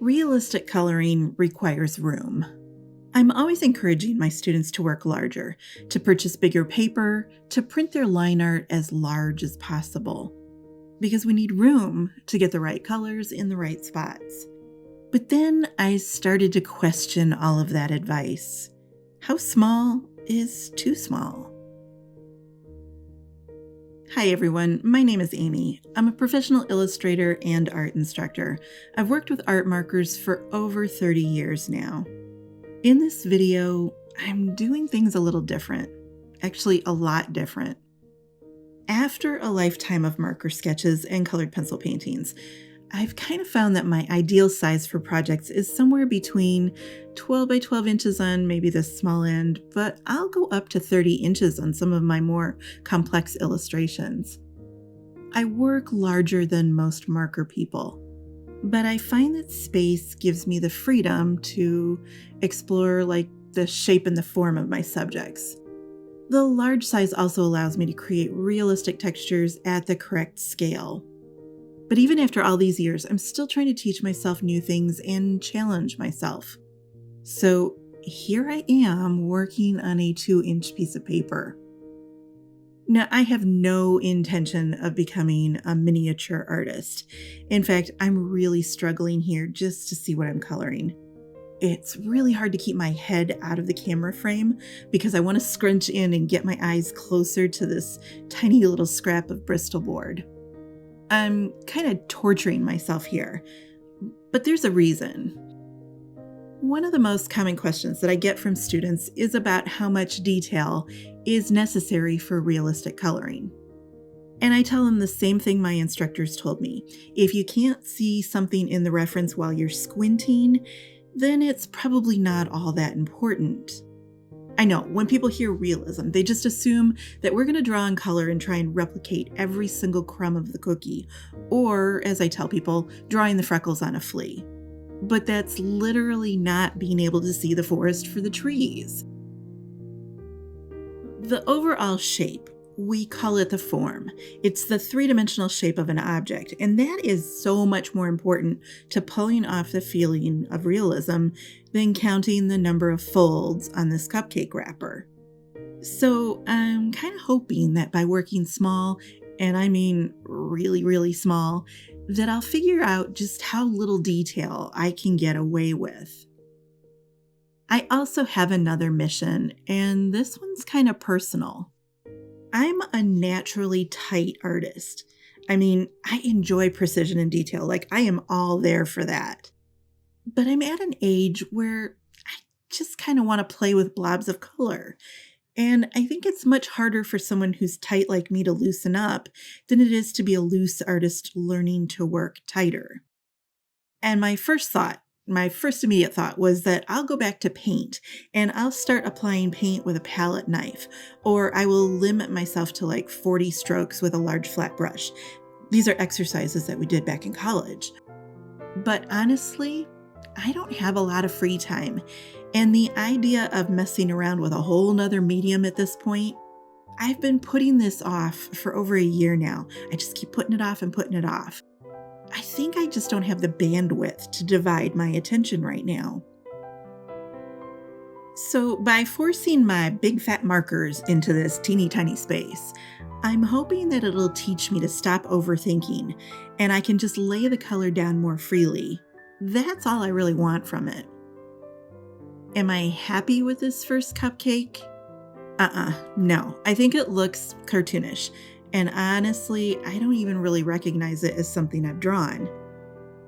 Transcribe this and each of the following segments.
Realistic coloring requires room. I'm always encouraging my students to work larger, to purchase bigger paper, to print their line art as large as possible, because we need room to get the right colors in the right spots. But then I started to question all of that advice. How small is too small? Hi everyone, my name is Amy. I'm a professional illustrator and art instructor. I've worked with art markers for over 30 years now. In this video, I'm doing things a little different. Actually, a lot different. After a lifetime of marker sketches and colored pencil paintings, I've kind of found that my ideal size for projects is somewhere between 12 by 12 inches on maybe the small end, but I'll go up to 30 inches on some of my more complex illustrations. I work larger than most marker people, but I find that space gives me the freedom to explore the shape and the form of my subjects. The large size also allows me to create realistic textures at the correct scale. But even after all these years, I'm still trying to teach myself new things and challenge myself. So here I am working on a 2-inch piece of paper. Now, I have no intention of becoming a miniature artist. In fact, I'm really struggling here just to see what I'm coloring. It's really hard to keep my head out of the camera frame because I want to scrunch in and get my eyes closer to this tiny little scrap of Bristol board. I'm kind of torturing myself here, but there's a reason. One of the most common questions that I get from students is about how much detail is necessary for realistic coloring. And I tell them the same thing my instructors told me. If you can't see something in the reference while you're squinting, then it's probably not all that important. I know, when people hear realism, they just assume that we're going to draw in color and try and replicate every single crumb of the cookie, or, as I tell people, drawing the freckles on a flea. But that's literally not being able to see the forest for the trees. The overall shape, we call it the form. It's the three-dimensional shape of an object, and that is so much more important to pulling off the feeling of realism than counting the number of folds on this cupcake wrapper. So I'm kind of hoping that by working small, and I mean really, really small, that I'll figure out just how little detail I can get away with. I also have another mission, and this one's kind of personal. I'm a naturally tight artist. I mean, I enjoy precision and detail, I am all there for that. But I'm at an age where I just kind of want to play with blobs of color. And I think it's much harder for someone who's tight like me to loosen up than it is to be a loose artist learning to work tighter. And my first immediate thought was that I'll go back to paint and I'll start applying paint with a palette knife, or I will limit myself to 40 strokes with a large flat brush. These are exercises that we did back in college. But honestly, I don't have a lot of free time, and the idea of messing around with a whole nother medium at this point, I've been putting this off for over a year now. I just keep putting it off and putting it off. I think I just don't have the bandwidth to divide my attention right now. So by forcing my big fat markers into this teeny tiny space, I'm hoping that it'll teach me to stop overthinking and I can just lay the color down more freely. That's all I really want from it. Am I happy with this first cupcake? No. I think it looks cartoonish. And honestly, I don't even really recognize it as something I've drawn.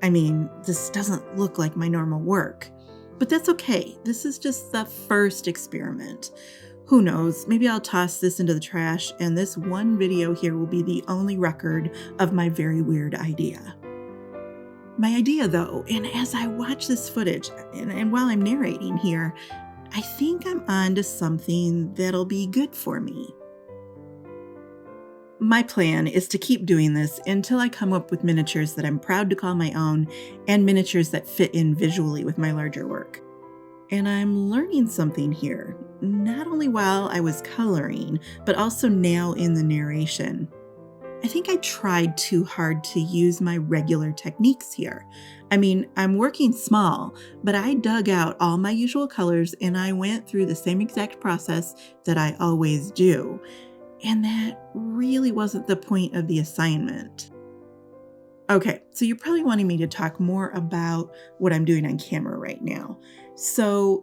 I mean, this doesn't look like my normal work. But that's okay. This is just the first experiment. Who knows, maybe I'll toss this into the trash and this one video here will be the only record of my very weird idea. My idea though, and as I watch this footage, and while I'm narrating here, I think I'm onto something that'll be good for me. My plan is to keep doing this until I come up with miniatures that I'm proud to call my own and miniatures that fit in visually with my larger work. And I'm learning something here, not only while I was coloring, but also now in the narration. I think I tried too hard to use my regular techniques here. I mean, I'm working small, but I dug out all my usual colors and I went through the same exact process that I always do. And that really wasn't the point of the assignment. Okay, so you're probably wanting me to talk more about what I'm doing on camera right now. So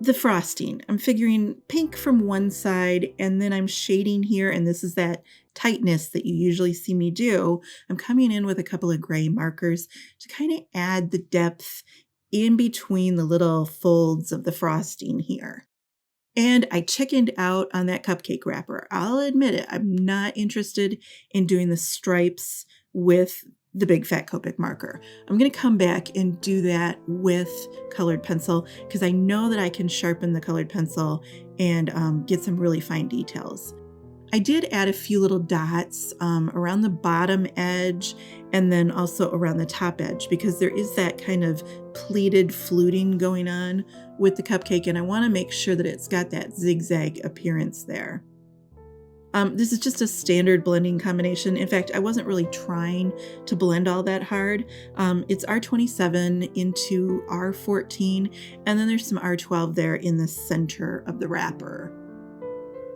the frosting, I'm figuring pink from one side and then I'm shading here, and this is that tightness that you usually see me do. I'm coming in with a couple of gray markers to kind of add the depth in between the little folds of the frosting here. And I chickened out on that cupcake wrapper. I'll admit it, I'm not interested in doing the stripes with the big fat Copic marker. I'm going to come back and do that with colored pencil because I know that I can sharpen the colored pencil and get some really fine details. I did add a few little dots around the bottom edge and then also around the top edge because there is that kind of pleated fluting going on with the cupcake, and I want to make sure that it's got that zigzag appearance there. This is just a standard blending combination. In fact, I wasn't really trying to blend all that hard. It's R27 into R14, and then there's some R12 there in the center of the wrapper.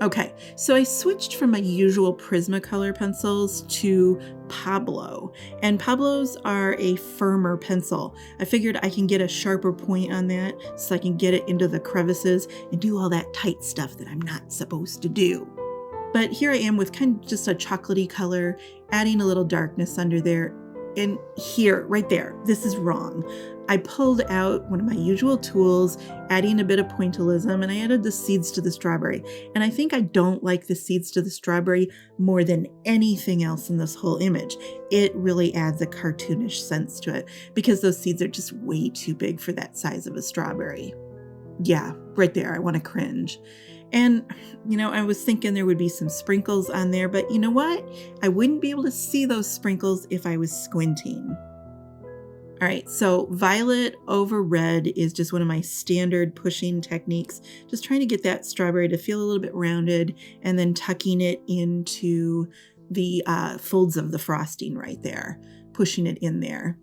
Okay, so I switched from my usual Prismacolor pencils to Pablo, and Pablos are a firmer pencil. I figured I can get a sharper point on that so I can get it into the crevices and do all that tight stuff that I'm not supposed to do. But here I am with kind of just a chocolatey color, adding a little darkness under there. And here, right there, this is wrong. I pulled out one of my usual tools, adding a bit of pointillism, and I added the seeds to the strawberry. And I think I don't like the seeds to the strawberry more than anything else in this whole image. It really adds a cartoonish sense to it because those seeds are just way too big for that size of a strawberry. Yeah, right there, I want to cringe. And, I was thinking there would be some sprinkles on there, but you know what? I wouldn't be able to see those sprinkles if I was squinting. All right, so violet over red is just one of my standard pushing techniques, just trying to get that strawberry to feel a little bit rounded and then tucking it into the folds of the frosting right there, pushing it in there.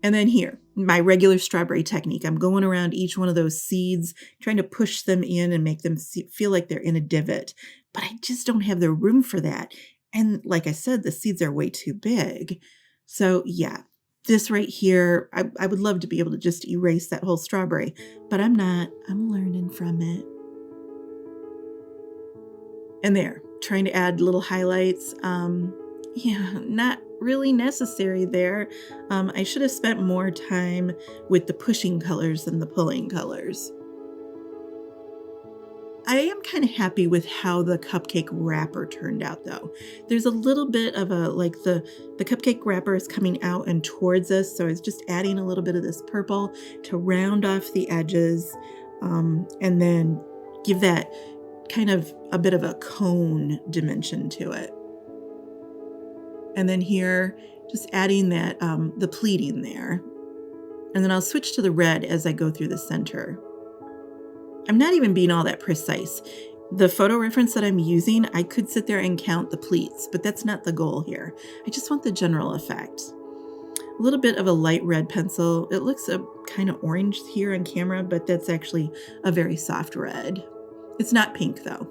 And then here, my regular strawberry technique. I'm going around each one of those seeds, trying to push them in and make them feel like they're in a divot. But I just don't have the room for that. And like I said, the seeds are way too big. So yeah, this right here, I would love to be able to just erase that whole strawberry, but I'm not. I'm learning from it. And there, trying to add little highlights. Not really necessary there. I should have spent more time with the pushing colors than the pulling colors. I am kind of happy with how the cupcake wrapper turned out though. There's a little bit of the cupcake wrapper is coming out and towards us, so I was just adding a little bit of this purple to round off the edges and then give that kind of a bit of a cone dimension to it. And then here, just adding that, the pleating there. And then I'll switch to the red as I go through the center. I'm not even being all that precise. The photo reference that I'm using, I could sit there and count the pleats, but that's not the goal here. I just want the general effect. A little bit of a light red pencil. It looks kind of orange here on camera, but that's actually a very soft red. It's not pink though.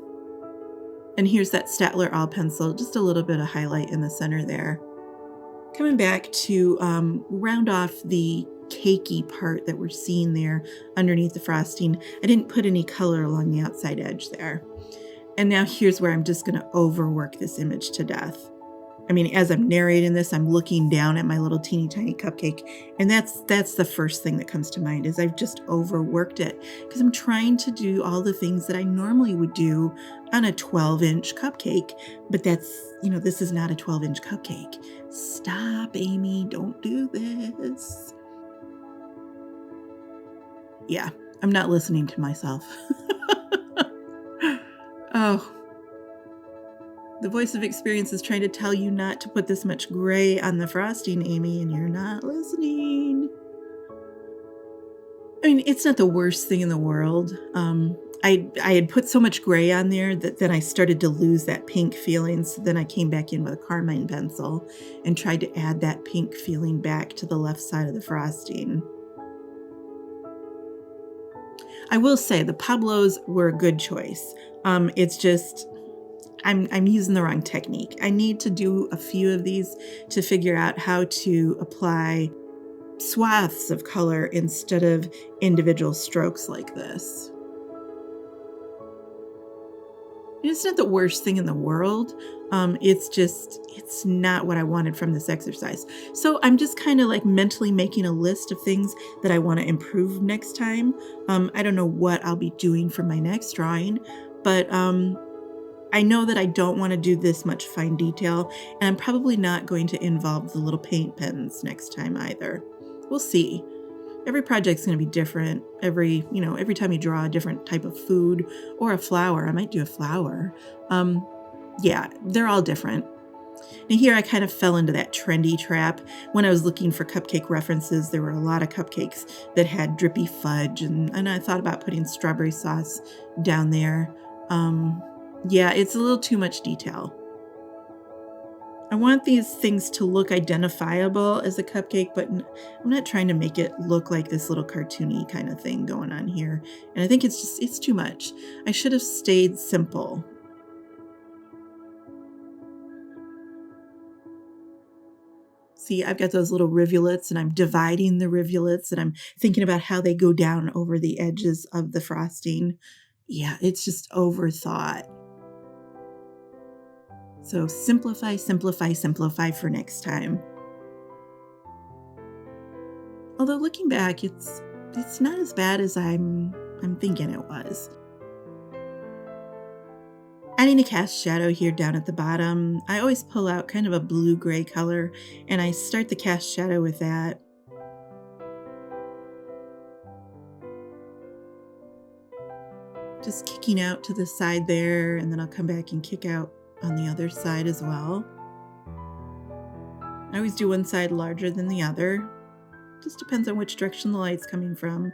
And here's that Staedtler All pencil, just a little bit of highlight in the center there. Coming back to round off the cakey part that we're seeing there underneath the frosting. I didn't put any color along the outside edge there. And now here's where I'm just going to overwork this image to death. I mean, as I'm narrating this, I'm looking down at my little teeny tiny cupcake, and that's the first thing that comes to mind is I've just overworked it because I'm trying to do all the things that I normally would do on a 12-inch cupcake, but that's, this is not a 12-inch cupcake. Stop, Amy, don't do this. Yeah, I'm not listening to myself. Oh. The voice of experience is trying to tell you not to put this much gray on the frosting, Amy, and you're not listening. I mean, it's not the worst thing in the world. I had put so much gray on there that then I started to lose that pink feeling. So then I came back in with a carmine pencil and tried to add that pink feeling back to the left side of the frosting. I will say the Pablos were a good choice. It's just I'm using the wrong technique. I need to do a few of these to figure out how to apply swaths of color instead of individual strokes like this. It's not the worst thing in the world. It's not what I wanted from this exercise. So I'm just kind of like mentally making a list of things that I want to improve next time. I don't know what I'll be doing for my next drawing, but I know that I don't want to do this much fine detail, and I'm probably not going to involve the little paint pens next time either. We'll see. Every project's going to be different. Every time you draw a different type of food or a flower, I might do a flower. Yeah, they're all different. Now here I kind of fell into that trendy trap. When I was looking for cupcake references, there were a lot of cupcakes that had drippy fudge, and I thought about putting strawberry sauce down there. Yeah, it's a little too much detail. I want these things to look identifiable as a cupcake, but I'm not trying to make it look like this little cartoony kind of thing going on here. And I think it's too much. I should have stayed simple. See, I've got those little rivulets and I'm dividing the rivulets and I'm thinking about how they go down over the edges of the frosting. Yeah, it's just overthought. So simplify, simplify, simplify for next time. Although looking back, it's not as bad as I'm thinking it was. Adding a cast shadow here down at the bottom, I always pull out kind of a blue-gray color, and I start the cast shadow with that. Just kicking out to the side there, and then I'll come back and kick out on the other side as well. I always do one side larger than the other. Just depends on which direction the light's coming from.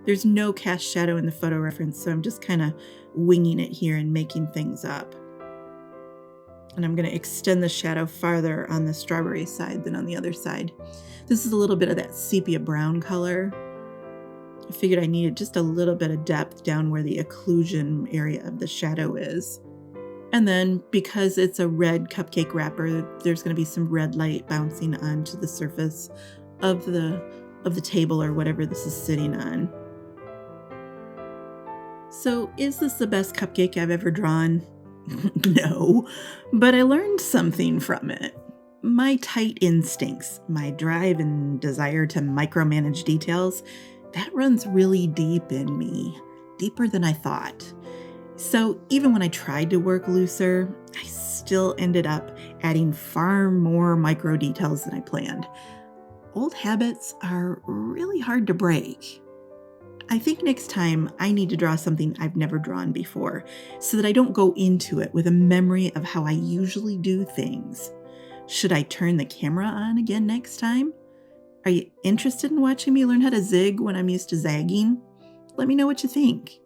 There's no cast shadow in the photo reference, so I'm just kind of winging it here and making things up. And I'm going to extend the shadow farther on the strawberry side than on the other side. This is a little bit of that sepia brown color. I figured I needed just a little bit of depth down where the occlusion area of the shadow is. And then because it's a red cupcake wrapper, there's going to be some red light bouncing onto the surface of the table or whatever this is sitting on. So is this the best cupcake I've ever drawn? No, but I learned something from it. My tight instincts, my drive and desire to micromanage details, that runs really deep in me, deeper than I thought. So even when I tried to work looser, I still ended up adding far more micro details than I planned. Old habits are really hard to break. I think next time I need to draw something I've never drawn before so that I don't go into it with a memory of how I usually do things. Should I turn the camera on again next time? Are you interested in watching me learn how to zig when I'm used to zagging? Let me know what you think.